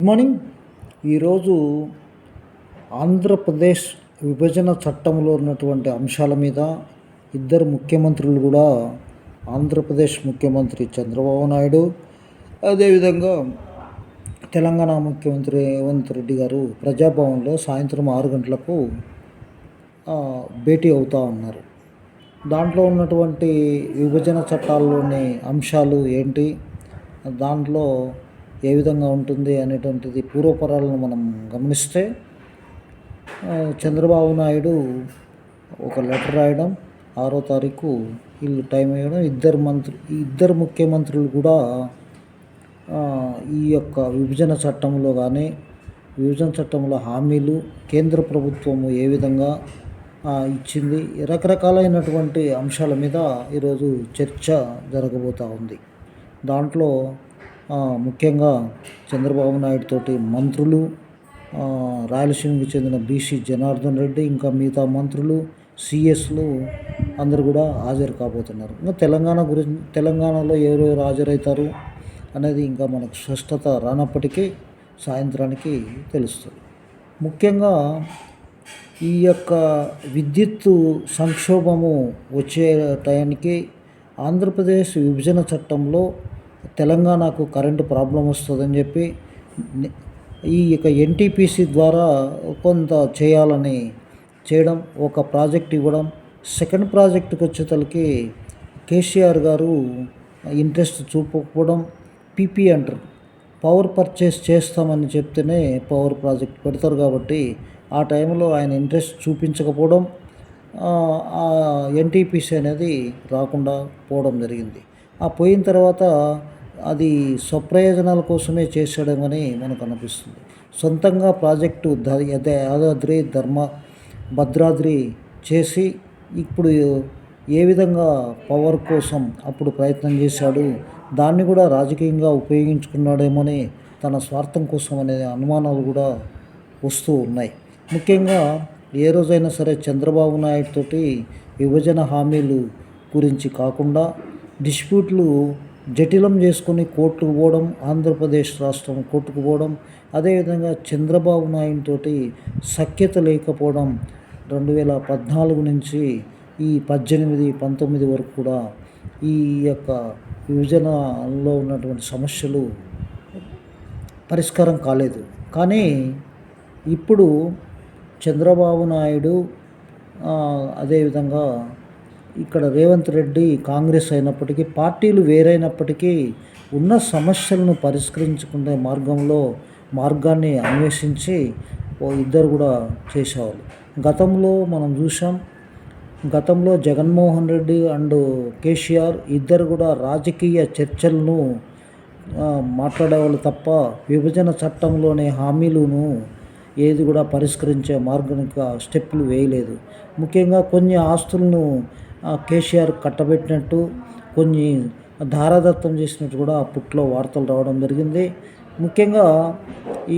Good morning. ఈరోజు ఆంధ్రప్రదేశ్ విభజన చట్టంలో ఉన్నటువంటి అంశాల మీద ఇద్దరు ముఖ్యమంత్రులు కూడా, ఆంధ్రప్రదేశ్ ముఖ్యమంత్రి చంద్రబాబు నాయుడు, అదేవిధంగా తెలంగాణ ముఖ్యమంత్రి రేవంత్ రెడ్డి గారు ప్రజాభవన్లో సాయంత్రం 6 గంటలకు భేటీ అవుతూ ఉన్నారు. దాంట్లో ఉన్నటువంటి విభజన చట్టాల్లోని అంశాలు ఏంటి, దాంట్లో ఏ విధంగా ఉంటుంది అనేటువంటిది పూర్వపరాలను మనం గమనిస్తే, చంద్రబాబు నాయుడు ఒక లెటర్ రాయడం, 6వ తారీఖు వీళ్ళు టైం ఇవ్వడం, ఇద్దరు ముఖ్యమంత్రులు కూడా ఈ యొక్క విభజన చట్టంలో కానీ, విభజన చట్టంలో హామీలు కేంద్ర ప్రభుత్వము ఏ విధంగా ఇచ్చింది, రకరకాలైనటువంటి అంశాల మీద ఈరోజు చర్చ జరగబోతూ ఉంది. దాంట్లో ముఖ్యంగా చంద్రబాబు నాయుడు తోటి మంత్రులు, రాయలసీమకు చెందిన బీసీ జనార్దన్ రెడ్డి, ఇంకా మిగతా మంత్రులు, సిఎస్లు అందరూ కూడా హాజరు కాబోతున్నారు. ఇంకా తెలంగాణలో ఎవరెవరు హాజరవుతారు అనేది ఇంకా మనకు స్పష్టత రానప్పటికీ సాయంత్రానికి తెలుస్తుంది. ముఖ్యంగా ఈ యొక్క విద్యుత్తు సంక్షోభము వచ్చే టయానికి ఆంధ్రప్రదేశ్ విభజన చట్టంలో తెలంగాణకు కరెంటు ప్రాబ్లం వస్తుందని చెప్పి ఈ యొక్క ఎన్టీపీసీ ద్వారా కొంత చేయడం, ఒక ప్రాజెక్ట్ ఇవ్వడం, సెకండ్ ప్రాజెక్టుకి వచ్చేతలకి కేసీఆర్ గారు ఇంట్రెస్ట్ చూపకపోవడం, పీపీ అంటారు, పవర్ పర్చేస్ చేస్తామని చెప్తేనే పవర్ ప్రాజెక్ట్ పెడతారు కాబట్టి ఆ టైంలో ఆయన ఇంట్రెస్ట్ చూపించకపోవడం, ఎన్టీపీసీ అనేది రాకుండా పోవడం జరిగింది. ఆ పోయిన తర్వాత అది స్వప్రయోజనాల కోసమే చేసాడమని మనకు అనిపిస్తుంది. సొంతంగా ప్రాజెక్టు యాదాద్రి భద్రాద్రి చేసి ఇప్పుడు ఏ విధంగా పవర్ కోసం అప్పుడు ప్రయత్నం చేశాడు, దాన్ని కూడా రాజకీయంగా ఉపయోగించుకున్నాడేమోని, తన స్వార్థం కోసం అనే అనుమానాలు కూడా వస్తూ ఉన్నాయి. ముఖ్యంగా ఏ రోజైనా సరే చంద్రబాబు నాయుడు తోటి విభజన హామీలు గురించి కాకుండా డిస్ప్యూట్లు జటిలం చేసుకొని కోర్టుకు పోవడం, ఆంధ్రప్రదేశ్ రాష్ట్రం కోర్టుకు పోవడం, అదేవిధంగా చంద్రబాబు నాయుడు తోటి సఖ్యత లేకపోవడం, 2014 నుంచి ఈ 18-19 వరకు కూడా ఈ యొక్క విభజనలో ఉన్నటువంటి సమస్యలు పరిష్కారం కాలేదు. కానీ ఇప్పుడు చంద్రబాబు నాయుడు, అదేవిధంగా ఇక్కడ రేవంత్ రెడ్డి కాంగ్రెస్ అయినప్పటికీ, పార్టీలు వేరైనప్పటికీ ఉన్న సమస్యలను పరిష్కరించుకునే మార్గాన్ని అన్వేషించి ఇద్దరు కూడా చేసేవాళ్ళు. గతంలో మనం చూసాం, గతంలో జగన్మోహన్ రెడ్డి అండ్ కేసీఆర్ ఇద్దరు కూడా రాజకీయ చర్చలను మాట్లాడేవాళ్ళు తప్ప విభజన చట్టంలోని హామీలను ఏది కూడా పరిష్కరించే మార్గానికి స్టెప్పులు వేయలేదు. ముఖ్యంగా కొన్ని ఆస్తులను కేసీఆర్ కట్టబెట్టినట్టు, కొన్ని ధారాదత్తం చేసినట్టు కూడా అప్పట్లో వార్తలు రావడం జరిగింది. ముఖ్యంగా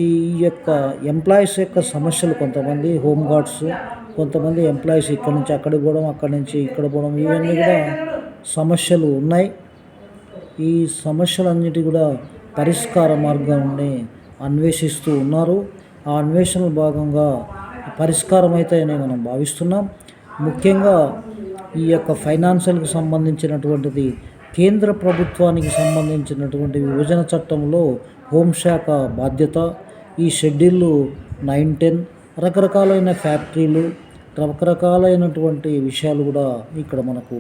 ఈ యొక్క ఎంప్లాయీస్ యొక్క సమస్యలు, కొంతమంది హోంగార్డ్స్, కొంతమంది ఎంప్లాయీస్ ఇక్కడి నుంచి అక్కడికి పోవడం, అక్కడి నుంచి ఇక్కడ పోవడం, ఇవన్నీ కూడా సమస్యలు ఉన్నాయి. ఈ సమస్యలన్నిటి కూడా పరిష్కార మార్గాన్ని అన్వేషిస్తూ ఉన్నారు. ఆ అన్వేషణ భాగంగా పరిష్కారం అవుతాయని మనం భావిస్తున్నాం. ముఖ్యంగా ఈ యొక్క ఫైనాన్షియల్కి సంబంధించినటువంటిది, కేంద్ర ప్రభుత్వానికి సంబంధించినటువంటి విభజన చట్టంలో హోంశాఖ బాధ్యత, ఈ షెడ్యూల్ 9-10, రకరకాలైన ఫ్యాక్టరీలు, రకరకాలైనటువంటి విషయాలు కూడా ఇక్కడ మనకు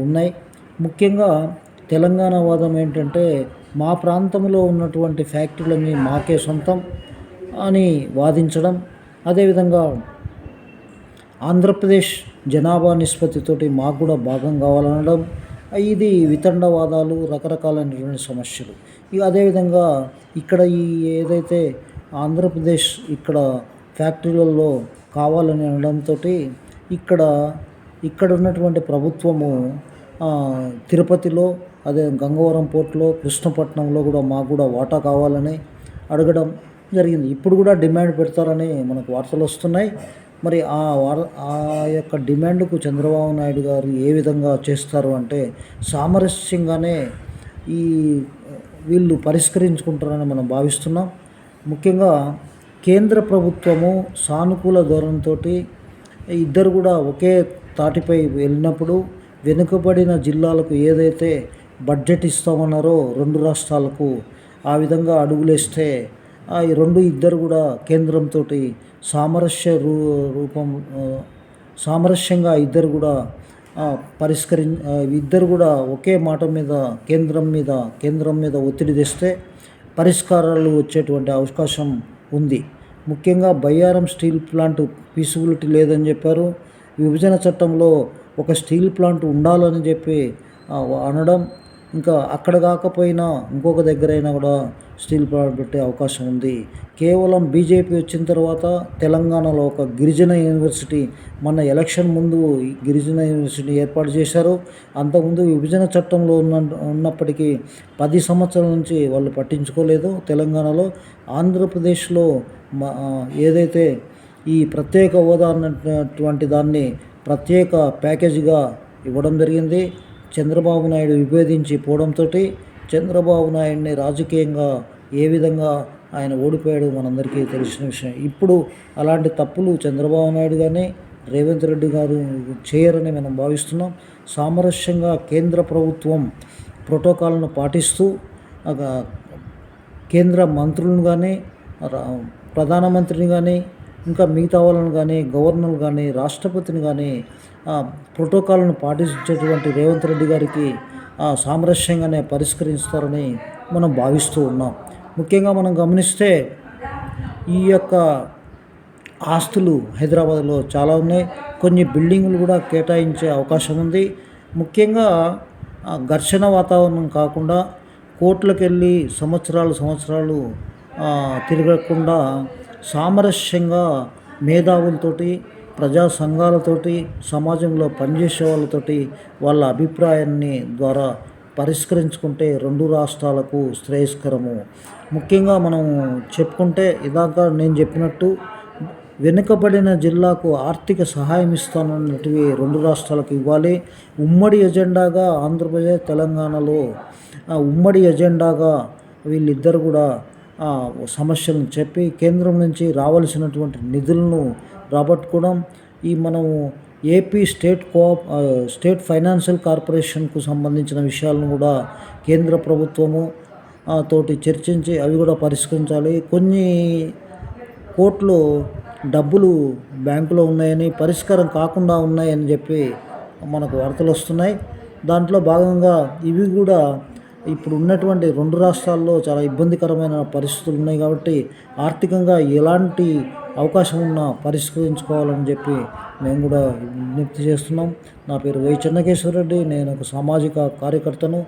ఉన్నాయి. ముఖ్యంగా తెలంగాణ వాదం ఏంటంటే, మా ప్రాంతంలో ఉన్నటువంటి ఫ్యాక్టరీలన్నీ మాకే సొంతం అని వాదించడం, అదేవిధంగా ఆంధ్రప్రదేశ్ జనాభా నిష్పత్తితోటి మాకు కూడా భాగం కావాలనడం, ఇది వితండవాదాలు, రకరకాలైనటువంటి సమస్యలు. అదేవిధంగా ఇక్కడ ఏదైతే ఆంధ్రప్రదేశ్ ఇక్కడ ఫ్యాక్టరీలలో కావాలని అనడంతో ఇక్కడ ఉన్నటువంటి ప్రభుత్వము తిరుపతిలో, అదే గంగవరం పోర్టులో, కృష్ణపట్నంలో కూడా మాకు కూడా వాటా కావాలని అడగడం జరిగింది. ఇప్పుడు కూడా డిమాండ్ పెడతారని మనకు వార్తలు వస్తున్నాయి. మరి ఆ యొక్క డిమాండ్కు చంద్రబాబు నాయుడు గారు ఏ విధంగా చేస్తారు అంటే, సామరస్యంగానే వీళ్ళు పరిష్కరించుకుంటారని మనం భావిస్తున్నాం. ముఖ్యంగా కేంద్ర ప్రభుత్వము సానుకూల ధోరణితో ఇద్దరు కూడా ఒకే తాటిపై వెళ్ళినప్పుడు వెనుకబడిన జిల్లాలకు ఏదైతే బడ్జెట్ ఇస్తామన్నారో రెండు రాష్ట్రాలకు ఆ విధంగా అడుగులేస్తే ఈ ఇద్దరు కూడా కేంద్రంతో సామరస్య రూపం సామరస్యంగా ఇద్దరు కూడా ఇద్దరు కూడా ఒకే మాట మీద కేంద్రం మీద ఒత్తిడి తెస్తే పరిష్కారాలు వచ్చేటువంటి అవకాశం ఉంది. ముఖ్యంగా బయ్యారం స్టీల్ ప్లాంట్ ఫీజిబిలిటీ లేదని చెప్పారు. విభజన చట్టంలో ఒక స్టీల్ ప్లాంట్ ఉండాలని చెప్పి అనడం, ఇంకా అక్కడ కాకపోయినా ఇంకొక దగ్గరైనా కూడా స్టీల్ ప్లాంట్ పెట్టే అవకాశం ఉంది. కేవలం బీజేపీ వచ్చిన తర్వాత తెలంగాణలో ఒక గిరిజన యూనివర్సిటీ మొన్న ఎలక్షన్ ముందు గిరిజన యూనివర్సిటీ ఏర్పాటు చేశారు. అంతకుముందు విభజన చట్టంలో ఉన్నప్పటికీ 10 సంవత్సరాల నుంచి వాళ్ళు పట్టించుకోలేదు. తెలంగాణలో ఆంధ్రప్రదేశ్లో ఏదైతే ఈ ప్రత్యేక హోదా అన్నటువంటి దాన్ని ప్రత్యేక ప్యాకేజీగా ఇవ్వడం జరిగింది. చంద్రబాబు నాయుడు విభేదించి పోవడంతో చంద్రబాబు నాయుడిని రాజకీయంగా ఏ విధంగా ఆయన ఓడిపోయాడు మనందరికీ తెలిసిన విషయం. ఇప్పుడు అలాంటి తప్పులు చంద్రబాబు నాయుడు కానీ రేవంత్ రెడ్డి గారు చేయరని మనం భావిస్తున్నాం. సామరస్యంగా కేంద్ర ప్రభుత్వం ప్రోటోకాల్ను పాటిస్తూ కేంద్ర మంత్రులను కానీ ప్రధానమంత్రిని కానీ ఇంకా మిగతా వాళ్ళని కానీ గవర్నర్ కానీ రాష్ట్రపతిని కానీ ప్రోటోకాల్ను పాటించేటువంటి రేవంత్ రెడ్డి గారికి సామరస్యంగానే పరిష్కరిస్తారని మనం భావిస్తూ ఉన్నాం. ముఖ్యంగా మనం గమనిస్తే ఈ యొక్క ఆస్తులు హైదరాబాద్లో చాలా ఉన్నాయి. కొన్ని బిల్డింగులు కూడా కేటాయించే అవకాశం ఉంది. ముఖ్యంగా ఘర్షణ వాతావరణం కాకుండా కోర్టులకు వెళ్ళి సంవత్సరాలు తిరగకుండా సామరస్యంగా మేధావులతోటి ప్రజా సంఘాలతోటి సమాజంలో పనిచేసే వాళ్ళతోటి వాళ్ళ అభిప్రాయాన్ని ద్వారా పరిష్కరించుకుంటే రెండు రాష్ట్రాలకు శ్రేయస్కరము. ముఖ్యంగా మనం చెప్పుకుంటే ఇదాక నేను చెప్పినట్టు వెనుకబడిన జిల్లాకు ఆర్థిక సహాయం ఇస్తానన్నటివి రెండు రాష్ట్రాలకు ఇవ్వాలి. ఉమ్మడి ఎజెండాగా ఆంధ్రప్రదేశ్ తెలంగాణలో ఉమ్మడి ఎజెండాగా వీళ్ళిద్దరు కూడా సమస్యలను చెప్పి కేంద్రం నుంచి రావాల్సినటువంటి నిధులను రాబట్టుకోవడం, ఈ మనము ఏపీ స్టేట్ ఫైనాన్షియల్ కార్పొరేషన్కు సంబంధించిన విషయాలను కూడా కేంద్ర ప్రభుత్వము తోటి చర్చించి అవి కూడా పరిష్కరించాలి. కొన్ని కోట్లు డబ్బులు బ్యాంకులో ఉన్నాయని పరిష్కారం కాకుండా ఉన్నాయని చెప్పి మనకు వార్తలు వస్తున్నాయి. దాంట్లో భాగంగా ఇవి కూడా ఇప్పుడు ఉన్నటువంటి రెండు రాష్ట్రాల్లో చాలా ఇబ్బందికరమైన పరిస్థితులు ఉన్నాయి కాబట్టి ఆర్థికంగా ఎలాంటి అవకాశం ఉన్నా పరిష్కరించుకోవాలని చెప్పి మేము కూడా విజ్ఞప్తి చేస్తున్నాం. నా పేరు వై చెన్నకేశ్వరరెడ్డి, నేను ఒక సామాజిక కార్యకర్తను.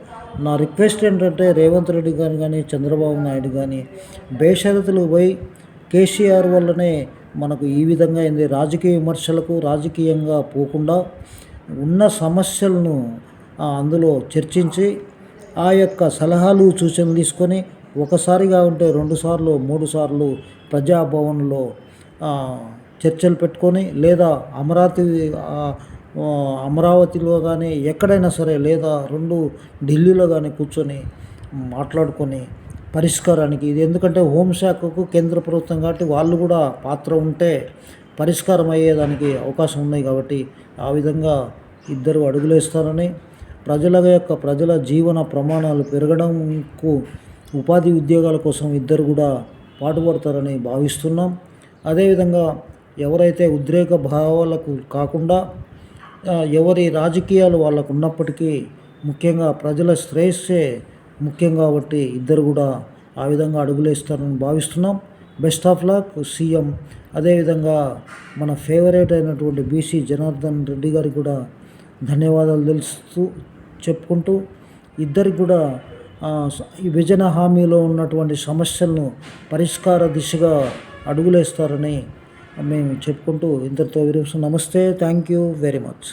నా రిక్వెస్ట్ ఏంటంటే రేవంత్ రెడ్డి గారు కానీ చంద్రబాబు నాయుడు కానీ బేషరతులు పోయి కేసీఆర్ వల్లనే మనకు ఈ విధంగా అయింది, రాజకీయ విమర్శలకు రాజకీయంగా పోకుండా ఉన్న సమస్యలను అందులో చర్చించి ఆ యొక్క సలహాలు సూచనలు తీసుకొని ఒకసారిగా ఉంటే 2 సార్లు 3 సార్లు ప్రజాభవన్లో చర్చలు పెట్టుకొని లేదా అమరావతిలో కానీ ఎక్కడైనా సరే లేదా ఢిల్లీలో కానీ కూర్చొని మాట్లాడుకొని పరిష్కారానికి ఇది ఎందుకంటే హోంశాఖకు కేంద్ర ప్రభుత్వం కాబట్టి వాళ్ళు కూడా పాత్ర ఉంటే పరిష్కారం అయ్యేదానికి అవకాశం ఉన్నాయి కాబట్టి ఆ విధంగా ఇద్దరు అడుగులేస్తారని ప్రజల జీవన ప్రమాణాలు పెరగడంకు ఉపాధి ఉద్యోగాల కోసం ఇద్దరు కూడా పాటుపడతారని భావిస్తున్నాం. అదేవిధంగా ఎవరైతే ఉద్రేక భావాలకు కాకుండా ఎవరి రాజకీయాలు వాళ్ళకు ఉన్నప్పటికీ ముఖ్యంగా ప్రజల శ్రేయస్సే ముఖ్యం కాబట్టి ఇద్దరు కూడా ఆ విధంగా అడుగులేస్తారని భావిస్తున్నాం. Best of luck CM. అదేవిధంగా మన ఫేవరెట్ అయినటువంటి బీసీ జనార్దన్ రెడ్డి గారికి కూడా ధన్యవాదాలు చెప్పుకుంటూ ఇద్దరికి కూడా ఈ విభజన హామీలో ఉన్నటువంటి సమస్యలను పరిష్కార దిశగా అడుగులేస్తారని మేము చెప్పుకుంటూ ఇంతటితో విరమిస్తున్నాం. నమస్తే, థ్యాంక్ యూ వెరీ మచ్.